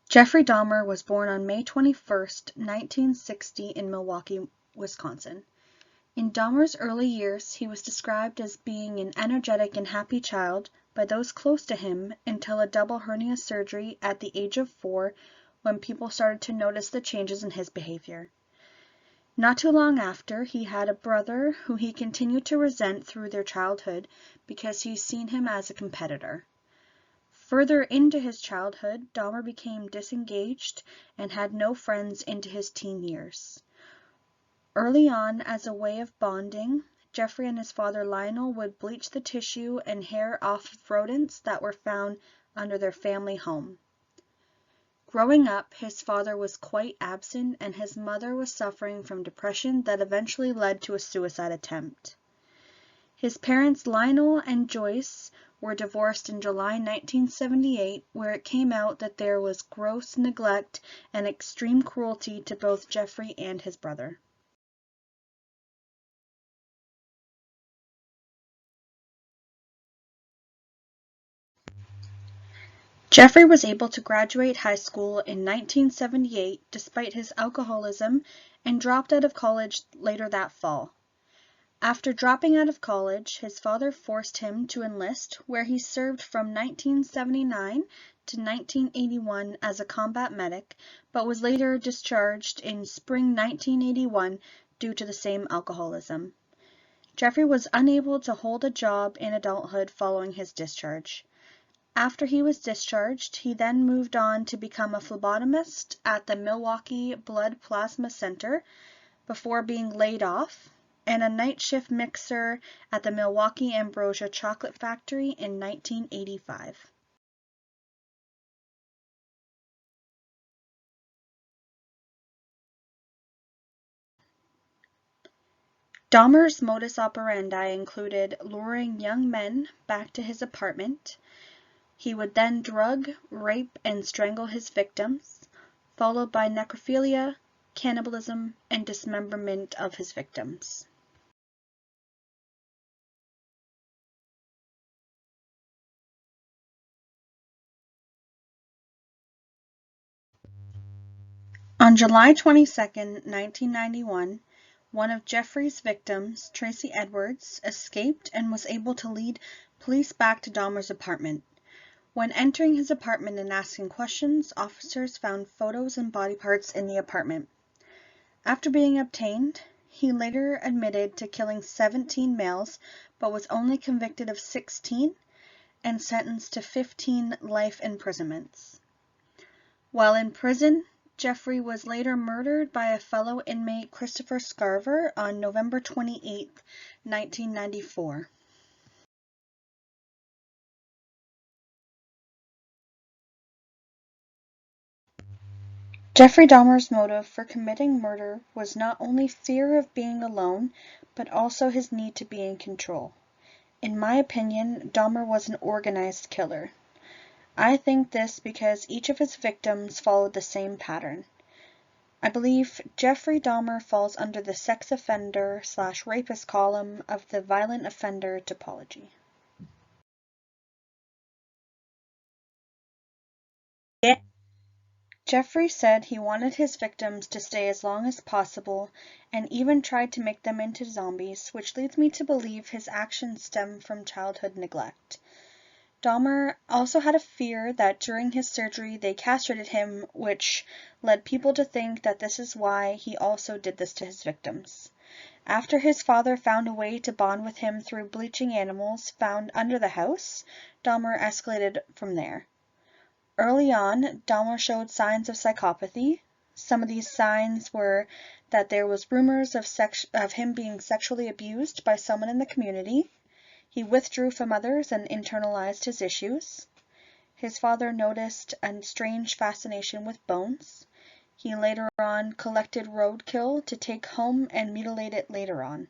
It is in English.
Jeffrey Dahmer was born on May 21st, 1960 in Milwaukee, Wisconsin. In Dahmer's early years, he was described as being an energetic and happy child by those close to him until a double hernia surgery at the age of 4, when people started to notice the changes in his behavior. Not too long after, he had a brother who he continued to resent through their childhood because he seen him as a competitor. Further into his childhood, Dahmer became disengaged and had no friends into his teen years. Early on, as a way of bonding, Jeffrey and his father Lionel would bleach the tissue and hair off of rodents that were found under their family home. Growing up, his father was quite absent and his mother was suffering from depression that eventually led to a suicide attempt. His parents Lionel and Joyce were divorced in July 1978, where it came out that there was gross neglect and extreme cruelty to both Jeffrey and his brother. Jeffrey was able to graduate high school in 1978 despite his alcoholism and dropped out of college later that fall. After dropping out of college, his father forced him to enlist, where he served from 1979 to 1981 as a combat medic, but was later discharged in spring 1981 due to the same alcoholism. Jeffrey was unable to hold a job in adulthood following his discharge. After he was discharged, he then moved on to become a phlebotomist at the Milwaukee Blood Plasma Center before being laid off, and a night shift mixer at the Milwaukee Ambrosia Chocolate Factory in 1985. Dahmer's modus operandi included luring young men back to his apartment. He would then drug, rape, and strangle his victims, followed by necrophilia, cannibalism, and dismemberment of his victims. On July 22, 1991, one of Jeffrey's victims, Tracy Edwards, escaped and was able to lead police back to Dahmer's apartment. When entering his apartment and asking questions, officers found photos and body parts in the apartment. After being obtained, he later admitted to killing 17 males, but was only convicted of 16 and sentenced to 15 life imprisonments. While in prison, Jeffrey was later murdered by a fellow inmate, Christopher Scarver, on November 28, 1994. Jeffrey Dahmer's motive for committing murder was not only fear of being alone, but also his need to be in control. In my opinion, Dahmer was an organized killer. I think this because each of his victims followed the same pattern. I believe Jeffrey Dahmer falls under the sex offender/rapist column of the violent offender typology. Jeffrey said he wanted his victims to stay as long as possible and even tried to make them into zombies, which leads me to believe his actions stem from childhood neglect. Dahmer also had a fear that during his surgery they castrated him, which led people to think that this is why he also did this to his victims. After his father found a way to bond with him through bleaching animals found under the house, Dahmer escalated from there. Early on, Dahmer showed signs of psychopathy. Some of these signs were that there was rumors of him being sexually abused by someone in the community. He withdrew from others and internalized his issues. His father noticed a strange fascination with bones. He later on collected roadkill to take home and mutilate it later on.